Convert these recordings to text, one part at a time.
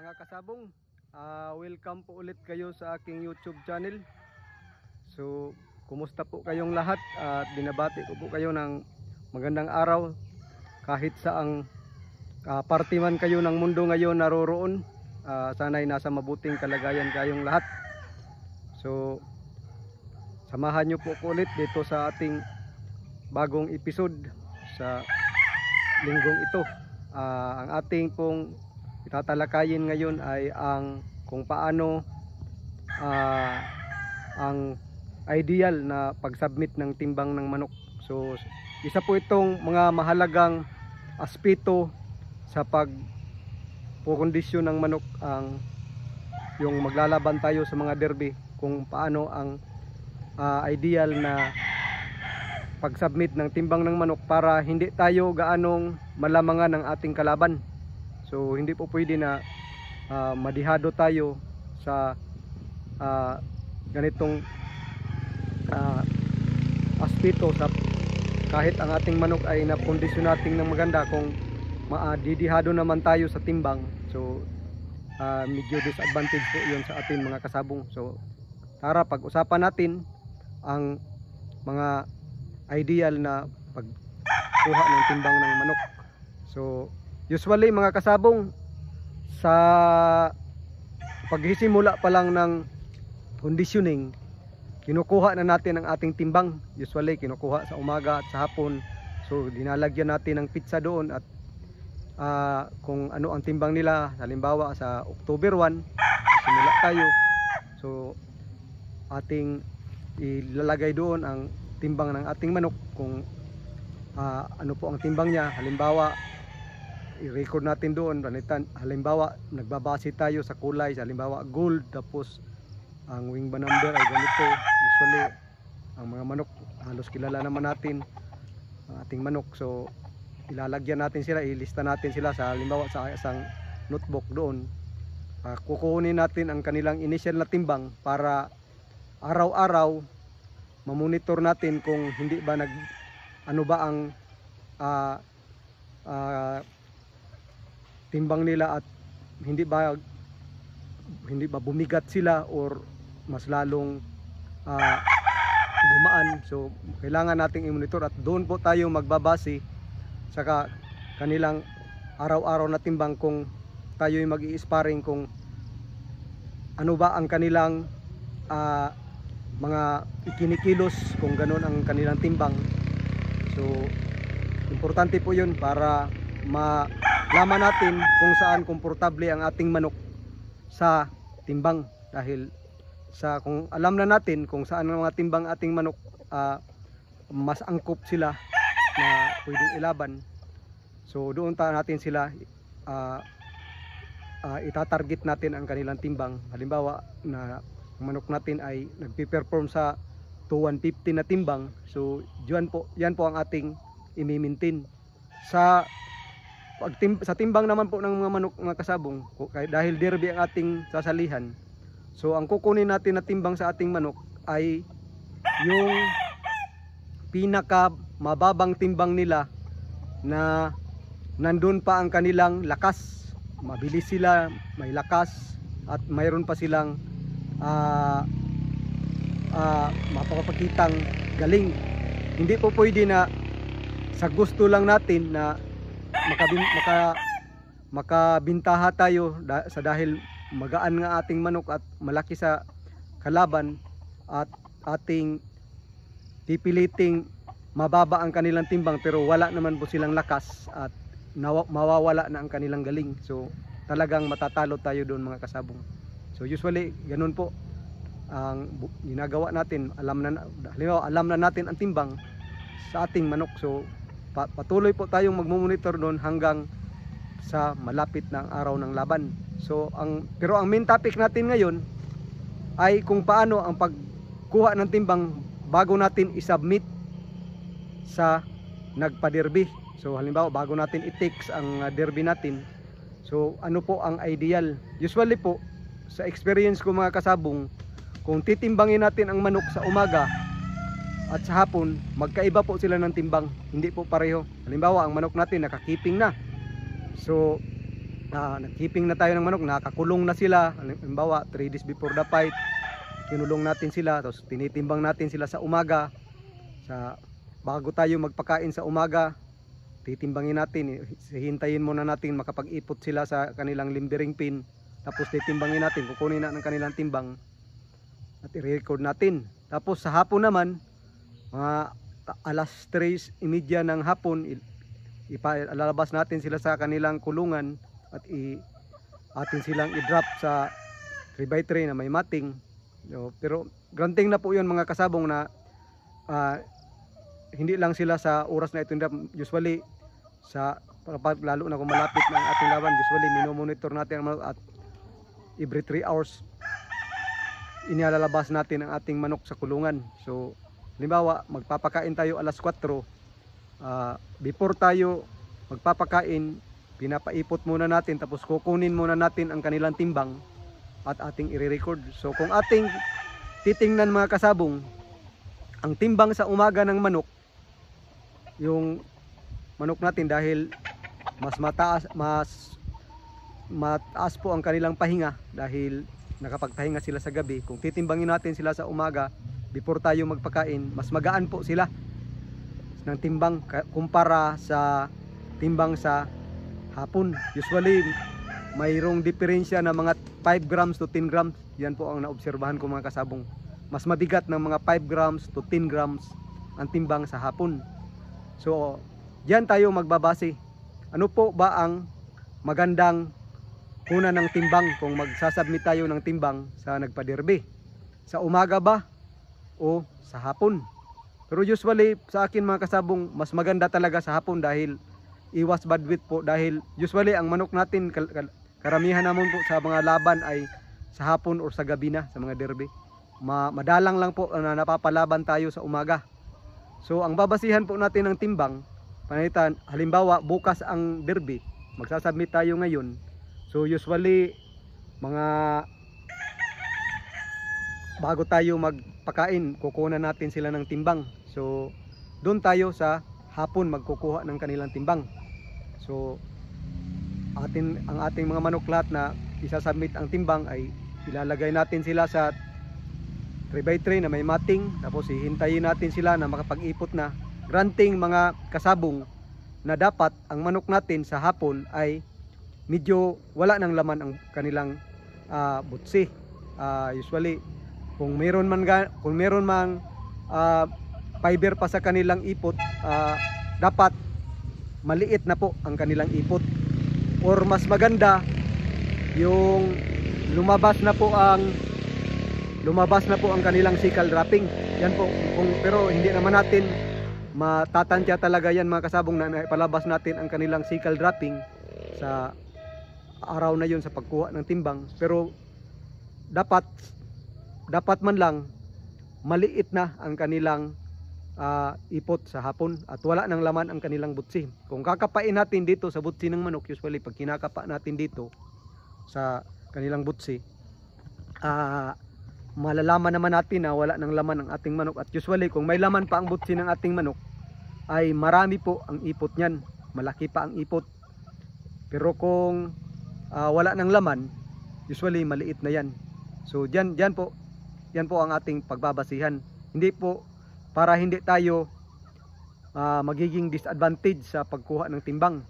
mga kasabong, welcome po ulit kayo sa aking YouTube channel. So, kumusta po kayong lahat? At binabati ko po kayo ng magandang araw kahit saang parte man kayo ng mundo ngayon naroroon. Sana'y nasa mabuting kalagayan kayong lahat. So, samahan nyo po ko ulit dito sa ating bagong episode sa linggong ito. Ang ating pong itatalakayin ngayon ay ang kung paano ang ideal na pag-submit ng timbang ng manok. So isa po itong mga mahalagang aspeto sa pagpukondisyon ng manok, ang yung maglalaban tayo sa mga derby, kung paano ang ideal na pag-submit ng timbang ng manok para hindi tayo gaanong malamangan ng ating kalaban. So hindi po pwede na madihado tayo sa ganitong aspeto, sa kahit ang ating manok ay napondisyon natin ng maganda, kung didihado naman tayo sa timbang, so medyo disadvantage po yun sa ating mga kasabong. So tara, pag-usapan natin ang mga ideal na pagkuha ng timbang ng manok. So usually mga kasabong, sa paghisimula pa lang ng conditioning, kinukuha na natin ang ating timbang. Usually kinukuha sa umaga at sa hapon. So dinalagyan natin ng pizza doon, at kung ano ang timbang nila. Halimbawa sa October 1 simula tayo, so ating ilalagay doon ang timbang ng ating manok, kung ano po ang timbang niya. Halimbawa i-record natin doon. Halimbawa nagbabase tayo sa kulay, halimbawa gold, tapos ang wing bar number ay ganito. Usually ang mga manok halos kilala naman natin ang ating manok, so ilalagyan natin sila, ilista natin sila sa halimbawa sa isang notebook doon. Kukunin natin ang kanilang initial na timbang para araw-araw mamonitor natin kung hindi ba ano ba ang timbang nila, at hindi ba bumigat sila or mas lalong gumaan. So kailangan nating i-monitor, at doon po tayo magbabase sa kanilang araw-araw na timbang, kung tayo'y mag-i-sparring, kung ano ba ang kanilang mga ikinikilos, kung ganoon ang kanilang timbang. So importante po yun para malaman natin kung saan komportable ang ating manok sa timbang. Dahil kung alam na natin kung saan ang mga timbang ating manok, mas angkop sila na pwedeng ilaban, so doon natin sila itatarget natin ang kanilang timbang. Halimbawa na manok natin ay nagpe-perform sa 2150 na timbang, so yan po ang ating i-maintain sa timbang naman po ng mga manok, mga kasabong. Dahil derby ang ating sasalihan, so ang kukunin natin na timbang sa ating manok ay yung pinaka mababang timbang nila, na nandun pa ang kanilang lakas. Mabilis sila, may lakas, at mayroon pa silang mapapakitang galing. Hindi po pwede na sa gusto lang natin na makabintaha tayo dahil magaan nga ating manok at malaki sa kalaban, at ating pipiliting mababa ang kanilang timbang pero wala naman po silang lakas, at mawawala na ang kanilang galing. So talagang matatalo tayo doon, mga kasabong. So usually ganun po ang ginagawa natin. Alam na natin ang timbang sa ating manok, so patuloy po tayong magmumonitor doon hanggang sa malapit na ang araw ng laban. So pero ang main topic natin ngayon ay kung paano ang pagkuha ng timbang bago natin i-submit sa nagpa-derby. So halimbawa bago natin i-takes ang derby natin, so ano po ang ideal? Usually po sa experience ko, mga kasabong, kung titimbangin natin ang manok sa umaga at sa hapon, magkaiba po sila ng timbang, hindi po pareho. Halimbawa ang manok natin nakakiping na, so nag-keeping na tayo ng manok, nakakulong na sila. Halimbawa 3 days before the fight, kinulong natin sila, tapos tinitimbang natin sila sa umaga. Bago tayo magpakain sa umaga, titimbangin natin, hihintayin muna natin makapag-ipot sila sa kanilang limbering pin, tapos titimbangin natin, kukunin na ng kanilang timbang at i-record natin. Tapos sa hapon naman, mga alas 3:30 ng hapon, ilalabas natin sila sa kanilang kulungan at atin silang i-drop sa 3x3 na may mating. Pero granting na po yun mga kasabong na hindi lang sila sa oras na ito. Usually lalo na kung malapit ng ating laban, usually minomonitor natin at every 3 hours inilalabas natin ang ating manok sa kulungan. So halimbawa magpapakain tayo alas 4, before tayo magpapakain, pinapaipot muna natin, tapos kukunin muna natin ang kanilang timbang at ating i-record. So kung ating titingnan mga kasabong, ang timbang sa umaga ng manok, yung manok natin, dahil mas mataas po ang kanilang pahinga dahil nakapagpahinga sila sa gabi. Kung titimbangin natin sila sa umaga before tayo magpakain, mas magaan po sila ng timbang kumpara sa timbang sa hapon. Usually mayroong diferensya na mga 5 grams to 10 grams. Yan po ang naobserbahan ko mga kasabong. Mas mabigat ng mga 5 grams to 10 grams ang timbang sa hapon. So diyan tayo magbabase. Ano po ba ang magandang kuna ng timbang kung magsasubmit tayo ng timbang sa nagpaderby? Sa umaga ba o sa hapon? Pero usually sa akin mga kasabong, mas maganda talaga sa hapon dahil iwas badwit po. Dahil usually ang manok natin, karamihan naman po sa mga laban ay sa hapon o sa gabi na, sa mga derby. Madalang lang po na napapalaban tayo sa umaga. So ang babasihan po natin ng timbang, panitan, halimbawa bukas ang derby, magsasubmit tayo ngayon. So usually mga bago tayo magpakain, kukunan natin sila ng timbang. So doon tayo sa hapon magkukuha ng kanilang timbang. So ang ating mga manok lahat na isasubmit ang timbang ay ilalagay natin sila sa 3x3 na may mating, tapos hihintayin natin sila na makapag-ipot na. Granting mga kasabong na dapat ang manok natin sa hapon ay medyo wala ng laman ang kanilang butsi. Usually kung meron mang fiber pa sa kanilang ipot, dapat maliit na po ang kanilang ipot, or mas maganda yung lumabas na po ang kanilang sickle dropping. Yan po, pero hindi naman natin matatantya talaga yan mga kasabong na ipalabas natin ang kanilang sickle dropping sa araw na yun sa pagkuha ng timbang. Pero dapat man lang maliit na ang kanilang ipot sa hapon at wala nang laman ang kanilang butsi. Kung kakapain natin dito sa butsi ng manok, usually pag kinakapa natin dito sa kanilang butsi, malalaman naman natin na wala nang laman ang ating manok. At usually kung may laman pa ang butsi ng ating manok, ay marami po ang ipot niyan, malaki pa ang ipot. Pero kung wala nang laman, usually maliit na yan. So yan po ang ating pagbabasihan. Hindi po para hindi tayo magiging disadvantage sa pagkuha ng timbang.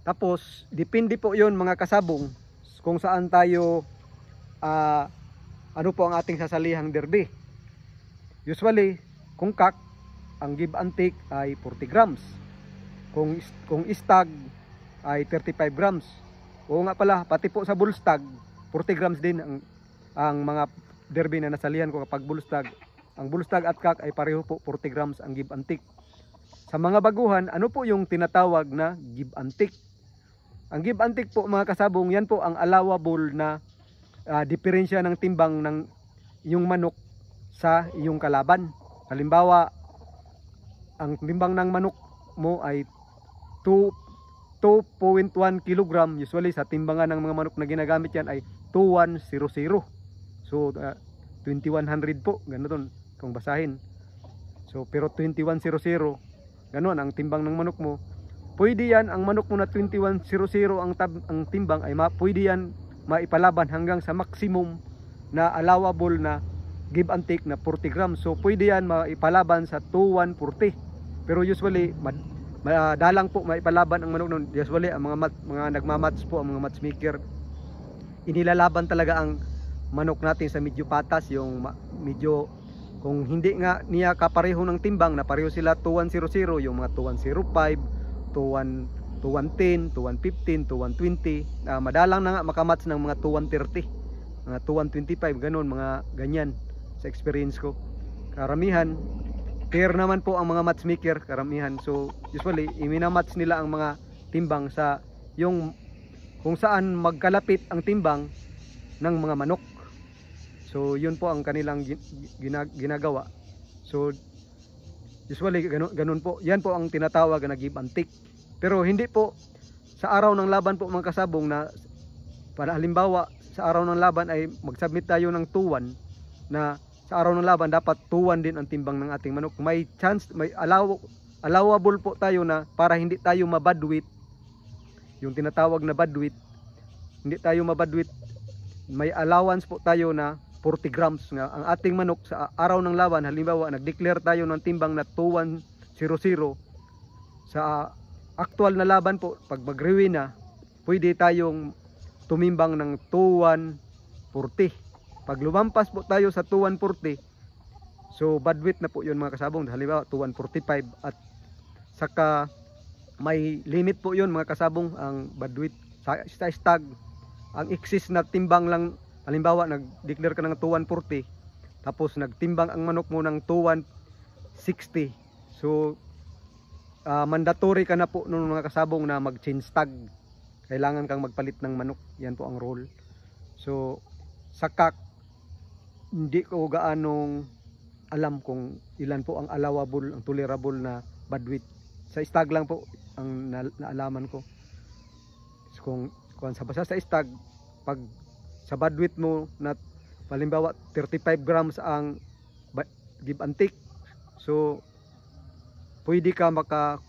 Tapos depende po yon mga kasabong kung saan tayo ano po ang ating sasalihang derby. Usually kung kak, ang give and take ay 40 grams. Kung stag ay 35 grams. Oo nga pala, pati po sa bull stag 40 grams din ang mga derby na nasalihan ko kapag bull stag. Ang bull stag at kak ay pareho po 40 grams ang give and take. Sa mga baguhan, ano po yung tinatawag na give and take? Ang give and take po mga kasabong, yan po ang allowable na diferensya ng timbang ng iyong manok sa iyong kalaban. Halimbawa, ang timbang ng manok mo ay 2.1 kg. Usually sa timbangan ng mga manok na ginagamit yan ay 2100. So 2100 po, ganoon kung basahin. So pero 2100, ganoon ang timbang ng manok mo. pwede yan, ang manok mo na 2100 ang timbang ay pwede yan maipalaban hanggang sa maximum na allowable na give and take na 40 grams. So pwede yan maipalaban sa 2140. Pero usually madalang po maipalaban ang manok nun. Usually ang mga nagmamatch po, ang mga matchmaker, inilalaban talaga ang manok natin sa medyo patas, yung medyo, kung hindi nga niya kapareho ng timbang na pareho sila 2100, yung mga 2105, 2110, 2115, 2120, madalang na nga makamatch ng mga 2130, mga 2125, ganun, mga ganyan sa experience ko. Karamihan pair naman po ang mga matchmaker, karamihan. So usually iminamatch nila ang mga timbang sa yung kung saan magkalapit ang timbang ng mga manok. So yun po ang kanilang ginagawa. So usually ganun po. Yan po ang tinatawag na give and take. Pero hindi po sa araw ng laban po mga kasabong, na halimbawa sa araw ng laban ay mag-submit tayo ng 2-1, na sa araw ng laban dapat 2-1 din ang timbang ng ating manok. May chance, may allowable po tayo na para hindi tayo mabadwit, yung tinatawag na badwit, hindi tayo mabadwit, may allowance po tayo na 40 grams nga ang ating manok sa araw ng laban. Halimbawa nag-declare tayo ng timbang na 2100, sa actual na laban po, pag mag-reweigh na, pwede tayong tumimbang ng 2140. Pag lumampas po tayo sa 2140, so badwit na po yun mga kasabong. Halimbawa 2145, at saka may limit po yun mga kasabong, ang badwit sa stag. Ang excess na timbang lang, halimbawa nag-declare ka ng 2140, tapos nagtimbang ang manok mo ng 2160, so mandatory ka na po nung mga kasabong na mag-change tag. Kailangan kang magpalit ng manok. Yan po ang rule. So sakak, hindi ko gaanong alam kung ilan po ang allowable, ang tolerable na badwit. Sa stag lang po ang naalaman ko. So, kung sa basa sa stag, pag sa badwit mo na halimbawa 35 grams ang give and take, so pwede ka maka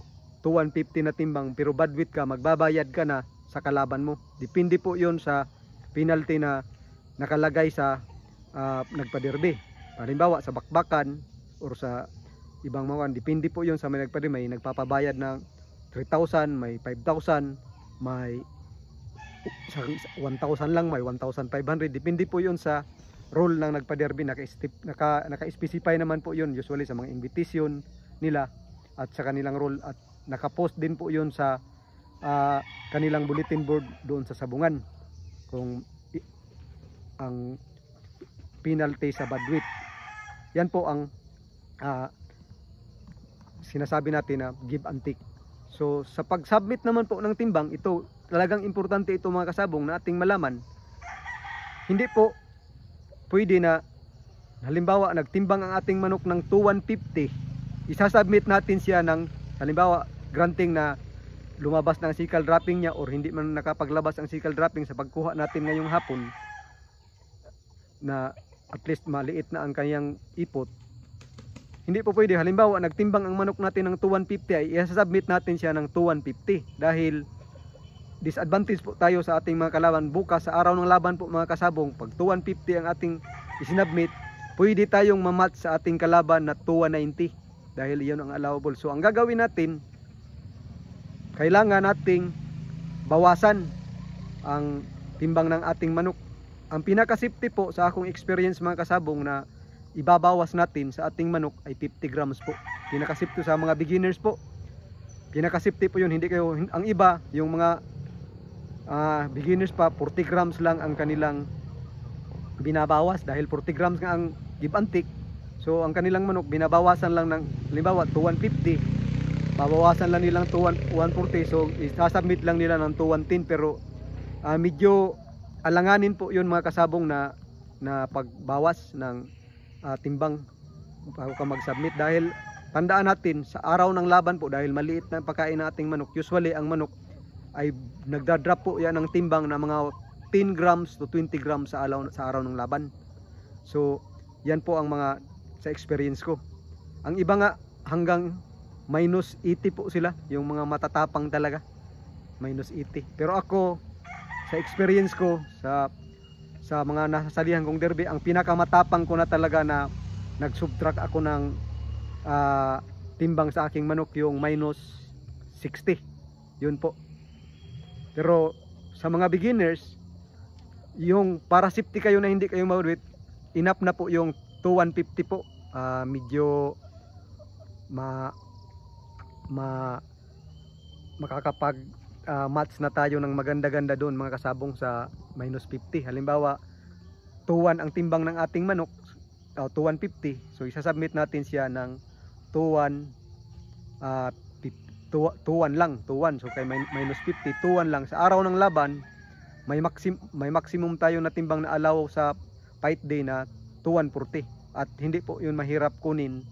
250 na timbang, pero badwit ka, magbabayad ka na sa kalaban mo. Depende po yun sa penalty na nakalagay sa nagpaderby. Halimbawa sa bakbakan or sa ibang mga, depende po yun sa may nagpaderby. May nagpapabayad ng 3,000, may 5,000, may 1,000 lang, may 1,500. Depende po yun sa rule ng nagpa-derby. Naka-specify naman po yun usually sa mga invitation nila at sa kanilang rule, at nakapost din po yun sa kanilang bulletin board doon sa sabungan, kung ang penalty sa badwit. Yan po ang sinasabi natin na give and take. So sa pag-submit naman po ng timbang, ito talagang importante ito mga kasabong na ating malaman. Hindi po pwede na halimbawa nagtimbang ang ating manok ng 2150, isasubmit natin siya ng halimbawa granting na lumabas na ang sickle dropping niya, or hindi man nakapaglabas ang sickle dropping sa pagkuha natin ngayong hapon, na at least maliit na ang kanyang ipot. Hindi po pwede halimbawa nagtimbang ang manok natin ng 2150 ay isasubmit natin siya ng 2150, dahil disadvantage po tayo sa ating mga kalaban. Bukas sa araw ng laban po mga kasabong, pag 2150 ang ating isinubmit, pwede tayong mamatch sa ating kalaban na 2190, dahil iyon ang allowable. So ang gagawin natin, kailangan nating bawasan ang timbang ng ating manok. Ang pinaka-safety po sa akong experience mga kasabong na ibabawas natin sa ating manok ay 50 grams po. Pinaka-safety sa mga beginners po. Pinaka-safety po yun. Hindi kayo, ang iba, yung mga beginners pa, 40 grams lang ang kanilang binabawas, dahil 40 grams nga ang give and take. So ang kanilang manok binabawasan lang ng halimbawa 2150, babawasan lang nilang 140, so isasubmit lang nila ng 2110. Pero medyo alanganin po yun mga kasabong na pagbawas ng timbang bago ka mag-submit, dahil tandaan natin sa araw ng laban po, dahil maliit na pagkain ng ating manok, usually ang manok ay nagdadrop po yan ng timbang na mga 10 grams to 20 grams sa araw ng laban. So yan po ang mga sa experience ko. Ang iba nga hanggang minus 80 po sila, yung mga matatapang talaga, minus 80. Pero ako, sa experience ko sa mga nasasalihan kong derby, ang pinakamatapang ko na talaga na nag-subtract ako ng timbang sa aking manok, yung minus 60. Yun po. Pero sa mga beginners, yung para safety kayo na hindi kayo mawit, enough na po yung 2150 po. Medyo makakapag match na tayo ng maganda-ganda doon mga kasabong sa minus 50. Halimbawa 21 ang timbang ng ating manok, 2150, so isasubmit natin siya ng 21 lang, 21, so kay minus 50, 21 lang. Sa araw ng laban may maximum tayo na timbang na allow sa fight day na 2140, at hindi po yun mahirap kunin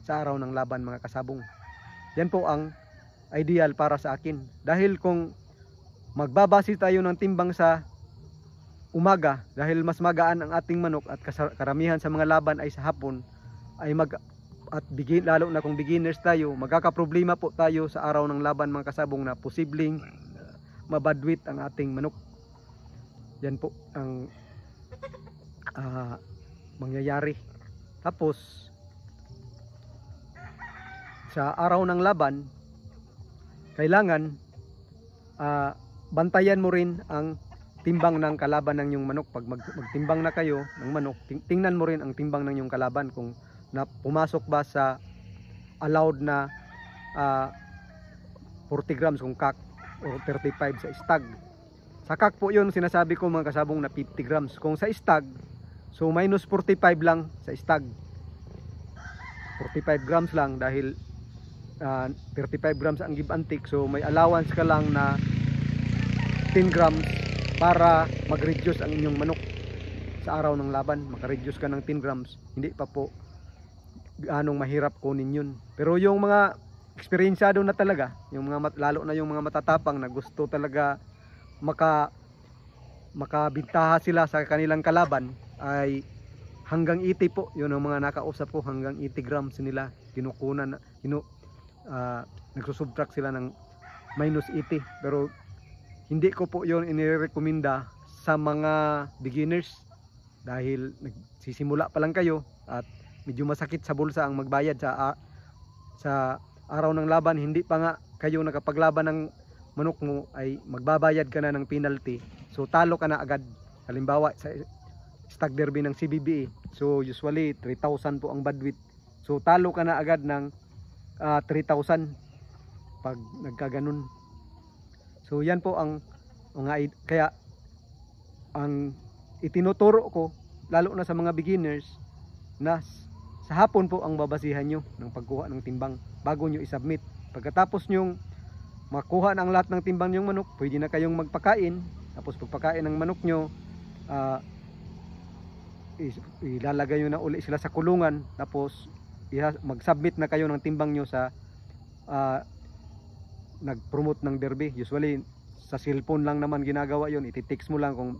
sa araw ng laban mga kasabong. Yan po ang ideal para sa akin, dahil kung magbabase tayo ng timbang sa umaga, dahil mas magaan ang ating manok at karamihan sa mga laban ay sa hapon, ay lalo na kung beginners tayo, magkakaproblema po tayo sa araw ng laban mga kasabong, na posibleng mabadwit ang ating manok. Yan po ang mangyayari. Tapos sa araw ng laban, kailangan bantayan mo rin ang timbang ng kalaban ng iyong manok. Pag magtimbang na kayo ng manok, tingnan mo rin ang timbang ng iyong kalaban, kung pumasok ba sa allowed na 40 grams kung kak, o 35 sa stag. Sa kak po yun sinasabi ko mga kasabong, na 50 grams. Kung sa stag, so minus 45 lang sa stag, 45 grams lang, dahil 35 grams ang give and take, so may allowance ka lang na 10 grams para mag-reduce ang inyong manok sa araw ng laban. Maka-reduce ka ng 10 grams, hindi pa po anong mahirap kunin yun. Pero yung mga eksperyensado na talaga, yung mga lalo na yung mga matatapang na gusto talaga makabintaha sila sa kanilang kalaban, ay hanggang 80 po. Yun ang mga nakausap ko, hanggang 80 grams nila kinukunan, nagsusubtract sila ng minus 80. Pero hindi ko po yun inirekomenda sa mga beginners, dahil nagsisimula pa lang kayo at medyo masakit sa bulsa ang magbayad sa araw ng laban. Hindi pa nga kayo nakapaglaban ng manok mo, ay magbabayad ka na ng penalty, so talo ka na agad. Halimbawa sa stag derby ng CBBA, so usually 3,000 po ang badwit, so talo ka na agad ng 3,000 pag nagkaganon. So yan po ang mga, kaya ang itinuturo ko lalo na sa mga beginners, na sa hapon po ang babasihan nyo ng pagkuha ng timbang bago nyo isubmit. Pagkatapos nyong makuha ng lahat ng timbang yung manok, pwede na kayong magpakain. Tapos pagpakain ng manok nyo, ilalagay nyo na uli sila sa kulungan. Tapos mag-submit na kayo ng timbang nyo sa nag-promote ng derby. Usually sa cellphone lang naman ginagawa yon, iti-text mo lang kung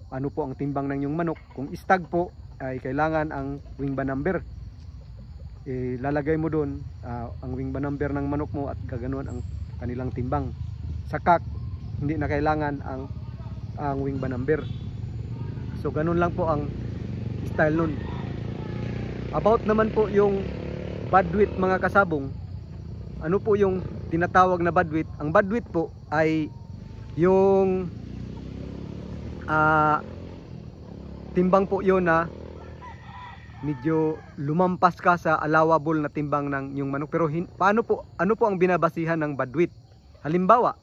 ano po ang timbang ng yung manok. Kung stag po, ay kailangan ang wing ba number, ilalagay mo doon ang wing ba number ng manok mo, at gaganon ang kanilang timbang. Sa kak, hindi na kailangan ang wing ba number. So ganun lang po ang style nun. About naman po yung badwit mga kasabong, ano po yung tinatawag na badwit? Ang badwit po ay yung timbang po yun na medyo lumampas ka sa allowable na timbang ng yung manok. Pero ano po ang binabasihan ng badwit? Halimbawa,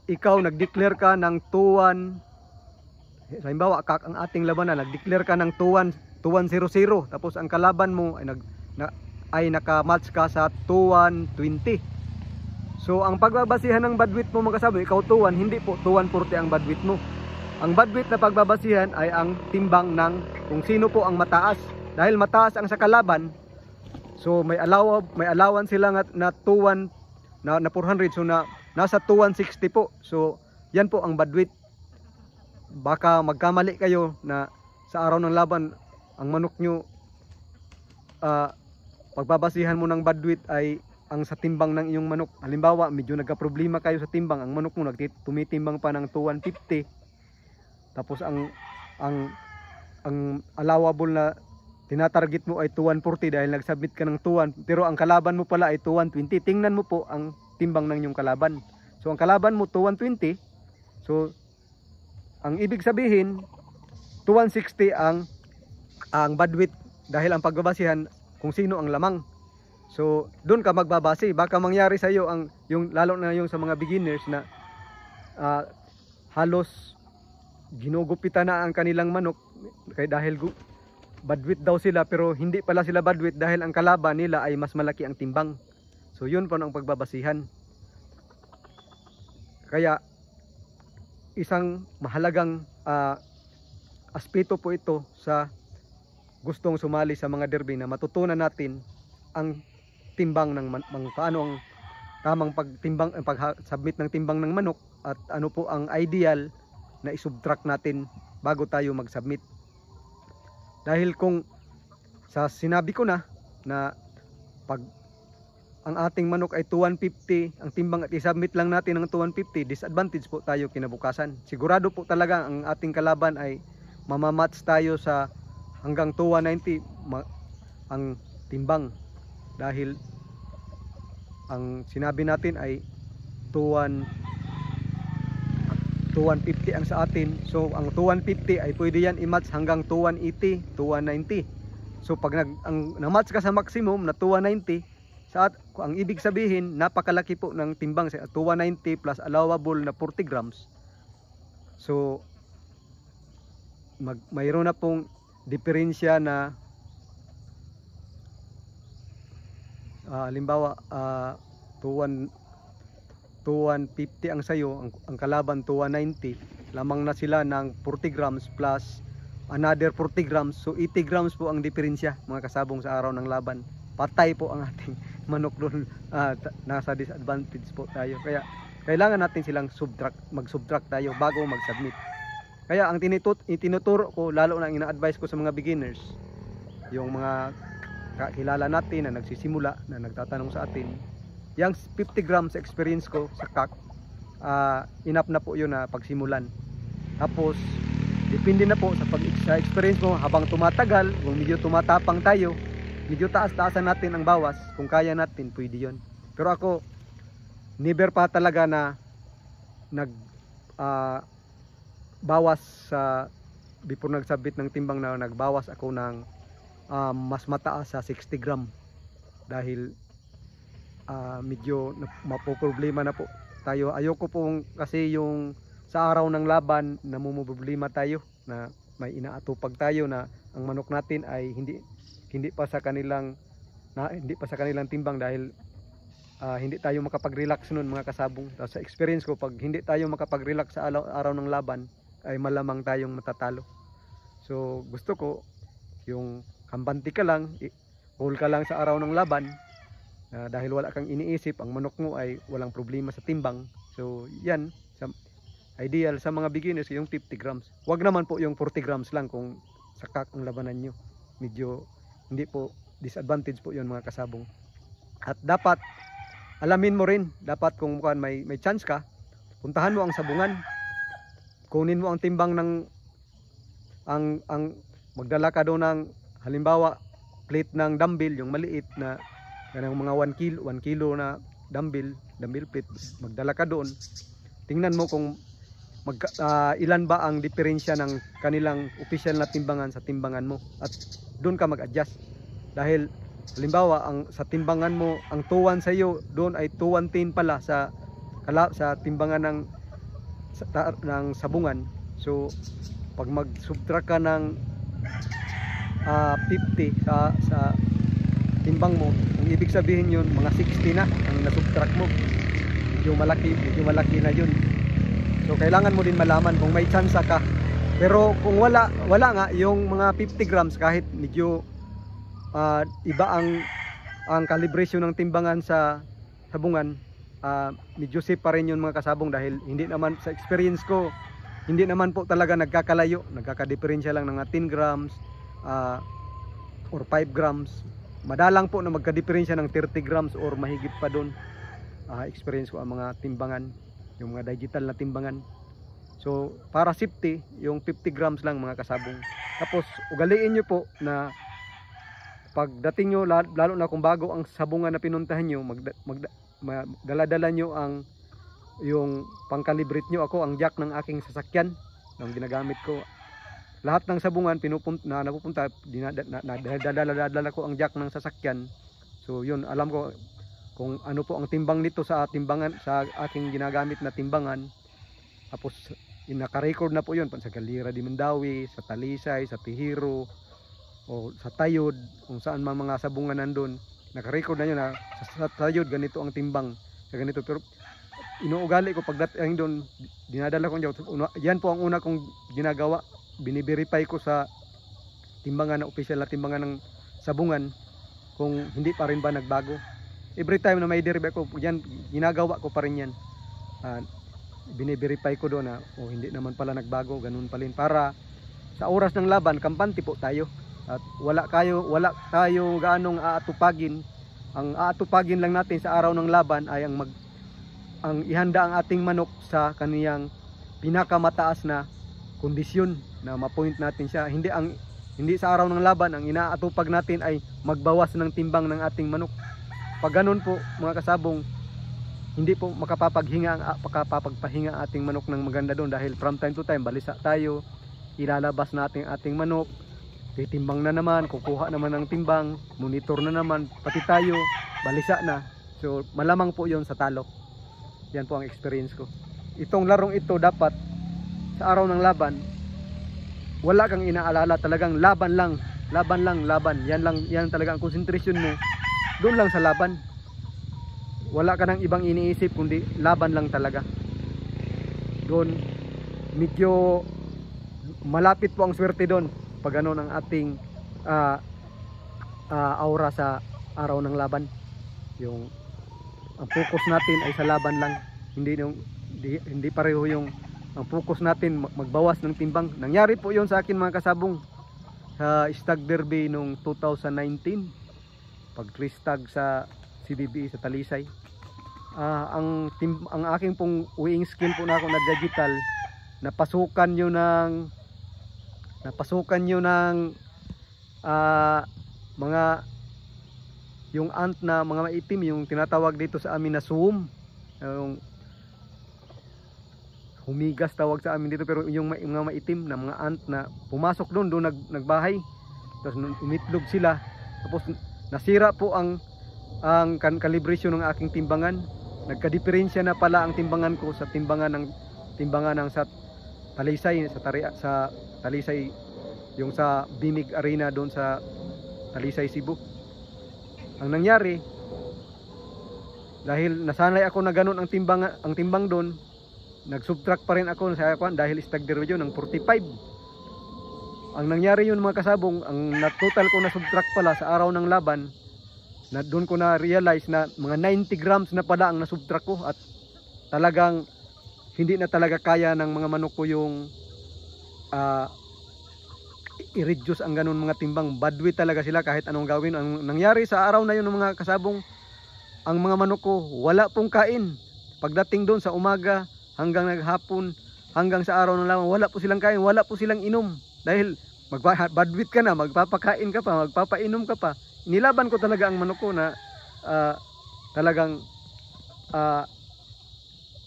ikaw nag-declare ka ng 2-1, halimbawa ang ating labanan, nag-declare ka ng 2-1-0-0, tapos ang kalaban mo ay naka-match ka sa 2-1-20. So ang pagbabasihan ng badwit mo mga kasabong, ikaw 2-1, hindi po 2-1-40 ang badwit mo. Ang badwit na pagbabasihan ay ang timbang ng kung sino po ang mataas. Dahil mataas ang sa kalaban, so may allowance sila na 2-1 na 400, so nasa 2-160 po. So yan po ang badwit. Baka magkamali kayo na sa araw ng laban ang manok nyo, pagbabasihan mo ng badwit ay ang sa timbang ng iyong manok. Halimbawa, medyo nagka-problema kayo sa timbang, ang manok mo tumitimbang pa ng 250. Tapos ang allowable na tinatarget mo ay 2140 dahil nagsubmit ka ng 21, pero ang kalaban mo pala ay 2120. Tingnan mo po ang timbang ng iyong kalaban. So ang kalaban mo 2120. So ang ibig sabihin 2160 ang badwidth dahil ang pagbabasihan kung sino ang lamang. So doon ka magbabase. Baka mangyari sa iyo yung lalo na yung sa mga beginners na halos ginugupitan na ang kanilang manok dahil badwidth daw sila, pero hindi pala sila badwidth dahil ang kalaban nila ay mas malaki ang timbang. So yun po ang pagbabasihan. Kaya isang mahalagang aspeto po ito sa gustong sumali sa mga derby, na matutunan natin ang timbang ng paano ang tamang pag-submit ng timbang ng manok, at ano po ang ideal na isubtract natin bago tayo mag-submit. Dahil kung sa sinabi ko na pag ang ating manok ay 2150 ang timbang at isubmit lang natin ng 2150, disadvantage po tayo kinabukasan. Sigurado po talaga ang ating kalaban ay mamamatch tayo sa hanggang 2190 ang timbang, dahil ang sinabi natin ay 2150 ang sa atin. So ang 2150 ay pwede yan i-match hanggang 2180, 2190. So pag na-match ka sa maximum na 2190, ang ibig sabihin napakalaki po ng timbang sa 2190 plus allowable na 40 grams. So mayroon na pong diferensya na halimbawa 2150 ang sayo, ang kalaban 2190, lamang na sila ng 40 grams plus another 40 grams. So 80 grams po ang diferensya mga kasabong sa araw ng laban. Patay po ang ating manok doon, nasa disadvantage po tayo. Kaya kailangan natin silang mag-subtract tayo bago mag-submit. Kaya ang tinuturo ko, lalo na ina-advise ko sa mga beginners, yung mga kakilala natin na nagsisimula, na nagtatanong sa atin, yung 50 grams experience ko sa CAC, enough na po yun na pagsimulan. Tapos depende na po sa experience mo habang tumatagal. Kung medyo tumatapang tayo, medyo taas-taasan natin ang bawas, kung kaya natin, pwede yun. Pero ako, never pa talaga na bawas sa before nagsabit ng timbang, na nagbawas ako ng mas mataas sa 60 gram, dahil medyo mapoproblema na po tayo. Ayoko pong, kasi yung sa araw ng laban namumroblema tayo, na may inaatupag tayo na ang manok natin ay hindi pa sa kanilang timbang, dahil hindi tayo makapag-relax nun mga kasabong. Sa experience ko, pag hindi tayo makapag-relax sa araw ng laban, ay malamang tayong matatalo. So gusto ko yung kampante ka lang, cool ka lang sa araw ng laban, dahil wala kang iniisip, ang manok mo ay walang problema sa timbang. So yan, ideal sa mga beginners yung 50 grams. Wag naman po yung 40 grams lang kung sa CAC ang labanan nyo. Medyo hindi po, disadvantage po yun mga kasabong. At dapat alamin mo rin, dapat kung may chance ka, puntahan mo ang sabungan, kunin mo ang timbang ng magdala ka doon ng halimbawa plate ng dumbbell, yung maliit na ganang mga 1 kilo na dumbbell plate, magdala ka doon, tingnan mo kung ilan ba ang diferensya ng kanilang official na timbangan sa timbangan mo, at doon ka mag-adjust. Dahil halimbawa sa timbangan mo ang 2-1 sa iyo, doon ay 2-110 pala sa timbangan ng sabungan. So pag mag-subtract ka ng 50 sa timbang mo, ang ibig sabihin yun mga 60 na ang nasubtract mo. Medyo malaki na yun. So kailangan mo din malaman kung may chance ka. Pero kung wala nga yung mga 50 grams, kahit medyo iba ang calibration ng timbangan sa sabungan, medyo safe pa rin yun mga kasabong, dahil hindi naman, sa experience ko, hindi naman po talaga nagkakalayo, nagkakadiferensya lang ng 10 grams or 5 grams. madalang po na magka-diferensya ng 30 grams or mahigit pa doon. Experience ko ang mga timbangan, yung mga digital na timbangan. So para safety, yung 50 grams lang mga kasabong. Tapos ugaliin nyo po na pagdating nyo, lalo na kung bago ang sabungan na pinuntahan nyo, dala-dala nyo ang yung pangkalibrate nyo. Ako ang jack ng aking sasakyan, ang ginagamit ko. Lahat ng sabungan napupunta, dala ko ang jack ng sasakyan. So yun, alam ko kung ano po ang timbang nito sa timbangan, sa aking ginagamit na timbangan. Tapos naka-record na po yun sa Galira de Mandawi, sa Talisay, sa Pihiro, o sa Tayod, kung saan mga sabungan nandun. Naka-record na yun na sa Tayod ganito ang timbang, sa ganito. Pero inuugali ko pagdating doon, dinadala ko yan po ang una kong ginagawa. Biniverify ko sa timbangan na official na timbangan ng sabungan kung hindi pa rin ba nagbago. Every time na may verify ko, yan, ginagawa ko pa rin yan. Biniverify ko doon na hindi naman pala nagbago, ganun pa rin. Para sa oras ng laban, kampante po tayo. At wala tayo gaanong aatupagin. Ang aatupagin lang natin sa araw ng laban ay ang ihanda ang ating manok sa kaniyang pinakamataas na kondisyon na ma-point natin siya. Hindi sa araw ng laban, ang inaatupag natin ay magbawas ng timbang ng ating manok. Pag ganun po mga kasabong, hindi po makapapagpahinga ang ating manok ng maganda doon, dahil from time to time balisa tayo, ilalabas natin ating manok, titimbang na naman, kukuha naman ng timbang, monitor na naman, pati tayo balisa na. So malamang po yon sa talo. Yan po ang experience ko. Itong larong ito, dapat sa araw ng laban wala kang inaalala, talagang laban lang. Yan talaga ang konsentrasyon mo. Doon lang sa laban. Wala ka nang ibang iniisip kundi laban lang talaga. Doon medyo malapit po ang swerte doon pag ano ang ating aura sa araw ng laban. Yung ang focus natin ay sa laban lang. Hindi pareho yung ang focus natin magbawas ng timbang. Nangyari po yon sa akin mga kasabong sa Stag Derby noong 2019, pag 3 stag sa CBB sa Talisay. Ang aking pong weighing scale po na ako na digital, napasukan nyo ng mga yung ant na mga maitim, yung tinatawag dito sa amin na suwom, yung humigas tawag sa amin dito, pero yung mga maitim na mga ant na pumasok doon nagbahay, tapos umitlog sila, tapos nasira po ang calibration ng aking timbangan. Nagka-diferensya na pala ang timbangan ko sa timbangan ng sa Talisay, sa Talisay, yung sa Bimig Arena doon sa Talisay, Cebu. Ang nangyari, dahil nasanay ako na ganun ang timbang doon, nag-subtract pa rin ako sa dahil Stag Derby yun ng 45. Ang nangyari yun mga kasabong, ang total ko na subtract pala sa araw ng laban, na doon ko na realize na mga 90 grams na pala ang nasubtract ko, at talagang hindi na talaga kaya ng mga manok ko yung i-reduce ang ganun mga timbang. Badwit talaga sila kahit anong gawin. Ang nangyari sa araw na yun ng mga kasabong, ang mga manok ko wala pong kain. Pagdating doon sa umaga hanggang naghapon, hanggang sa araw ng laban, wala po silang kain, wala po silang inom. Dahil badwit ka na, magpapakain ka pa, magpapainom ka pa. Nilaban ko talaga ang manok ko na talagang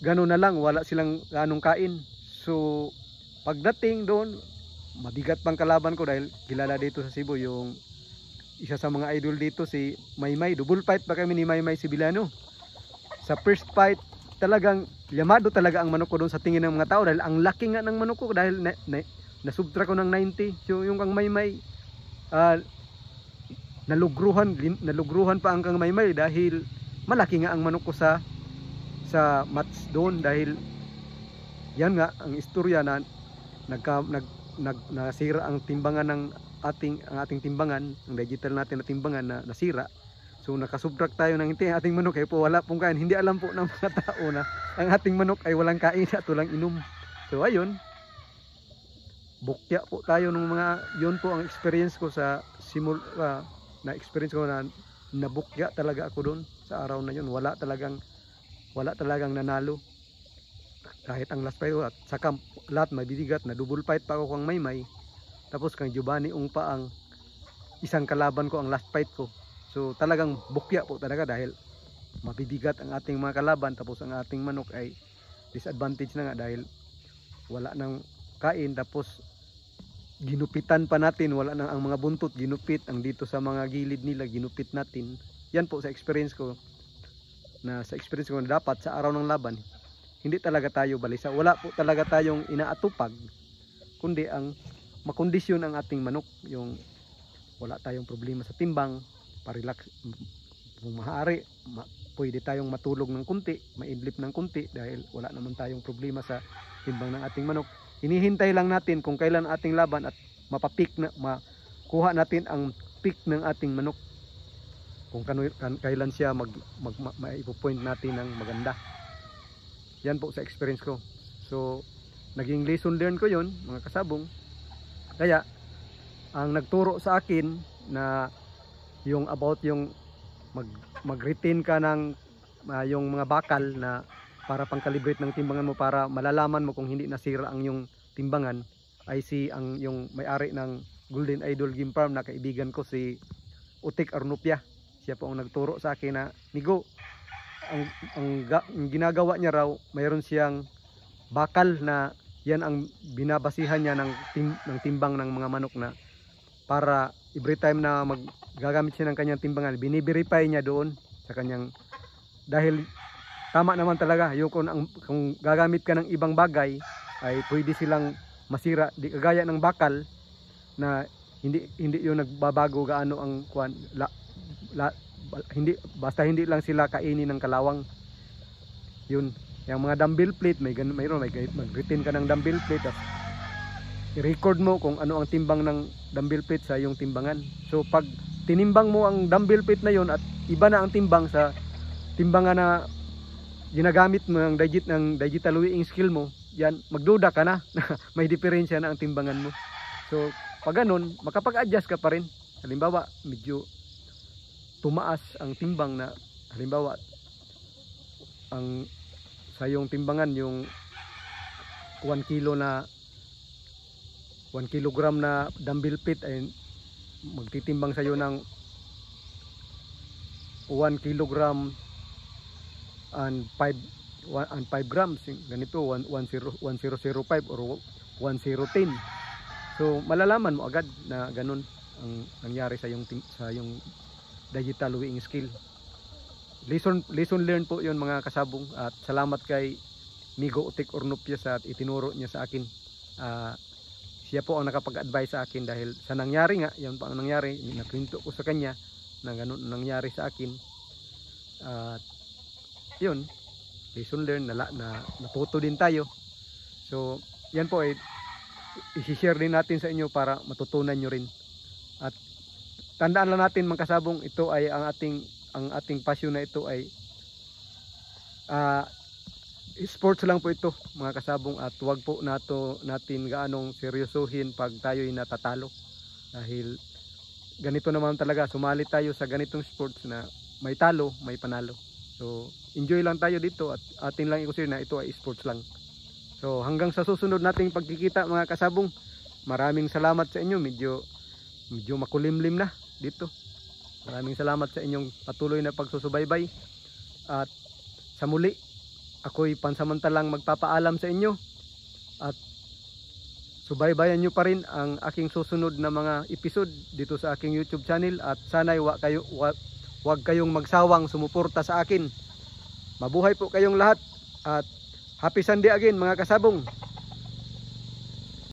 gano'n na lang, wala silang ganong kain. So pagdating doon, mabigat pang kalaban ko, dahil kilala dito sa Cebu yung isa sa mga idol dito, si Maymay. Double fight pa kami ni Maymay Sibilano. Sa first fight, talagang yamado talaga ang manok ko doon sa tingin ng mga tao, dahil ang laki nga ng manok ko, dahil nasubtract ko ng 90. So yung kang Maymay, nalugruhan pa ang kang Maymay, dahil malaki nga ang manok ko sa match doon. Dahil yan nga ang istorya na nasira ang timbangan ng ating timbangan, ang digital natin na timbangan na nasira. So nakasubtract tayo ng ating manok, kaya po wala pong kain. Hindi alam po ng mga tao na ang ating manok ay walang kain at walang inom. So ayun, bukya po tayo ng mga, yun po ang experience ko sa na-experience ko na nabukya talaga ako doon sa araw na yun. Wala talagang nanalo. Kahit ang last fight ko, at saka lahat mabibigat na double fight pa ako kang Maymay. Tapos kang Giovanni Ungpa ang isang kalaban ko, ang last fight ko. So talagang bukya po talaga dahil mabibigat ang ating mga kalaban, tapos ang ating manok ay disadvantage na nga dahil wala nang kain, tapos ginupitan pa natin, wala nang ang mga buntot ginupit, ang dito sa mga gilid nila ginupit natin. Yan po sa experience ko na dapat sa araw ng laban hindi talaga tayo balisa, wala po talaga tayong inaatupag, kundi ang makondisyon ang ating manok, yung wala tayong problema sa timbang, pa-relax kung maaari, pwede tayong matulog ng kunti, maidlip ng kunti dahil wala naman tayong problema sa timbang ng ating manok. Hinihintay lang natin kung kailan ating laban at mapapeak na, makuha natin ang peak ng ating manok, kung kailan siya maipo-point natin ng maganda. Yan po sa experience ko. So naging lesson learned ko yon mga kasabong. Kaya ang nagturo sa akin na yung about yung mag-retain ka ng yung mga bakal na para pang-calibrate ng timbangan mo, para malalaman mo kung hindi nasira ang yung timbangan, ay yung may-ari ng Golden Idol Game Farm na kaibigan ko, si Utik Arnupia. Siya po ang nagturo sa akin na, Migo, ang ginagawa niya raw, mayroon siyang bakal na yan ang binabasihan niya ng timbang ng mga manok, na para every time na gagamit siya ng kanyang timbangan, biniverify niya doon sa kanyang, dahil tama naman talaga yung kung gagamit ka ng ibang bagay ay pwede silang masira, di kagaya ng bakal na hindi yung nagbabago gaano ang hindi lang sila kainin ng kalawang. Yun, yung mga dumbbell plate, mayroon mag-retain ka ng dumbbell plate at i-record mo kung ano ang timbang ng dumbbell plate sa iyong timbangan. So pag tinimbang mo ang dumbbell plate na yon at iba na ang timbang sa timbangan na ginagamit mo ng digital weighing scale mo, yan, magduda ka na may diferensya na ang timbangan mo. So pag ganun, makapag-adjust ka pa rin. Halimbawa medyo tumaas ang timbang, na halimbawa ang sa iyong timbangan yung 1 kilogram na dumbbell plate ay magtitimbang sa iyo ng 1 kilogram and 5 grams, ganito 1005 or 1010. So malalaman mo agad na ganun ang nangyari sa yung digital weighing scale. Lesson learned po yun mga kasabong, at salamat kay Migo Utik Arnupia sa itinuro niya sa akin. Siya po ang nakapag-advise sa akin dahil sa nangyari nga, yan pa ang nangyari, nakwento ko sa kanya na ganun nangyari sa akin. Yun, lesson learned, na natuto din tayo. So yan po ay i-share din natin sa inyo para matutunan nyo rin. At tandaan lang natin mga kasabong, ito ay ang ating passion na ito ay sports lang po ito mga kasabong, at wag po natin gaanong seryosohin pag tayo'y natatalo, dahil ganito naman talaga, sumali tayo sa ganitong sports na may talo, may panalo. So enjoy lang tayo dito, at atin lang i-consider na ito ay sports lang. So hanggang sa susunod nating pagkikita mga kasabong, maraming salamat sa inyo. Medyo makulimlim na dito. Maraming salamat sa inyong patuloy na pagsusubaybay, at sa muli ako'y pansamantalang magpapaalam sa inyo, at subaybayan nyo pa rin ang aking susunod na mga episode dito sa aking YouTube channel, at sana'y wag kayong magsawang sumuporta sa akin. Mabuhay po kayong lahat, at happy Sunday again mga kasabong.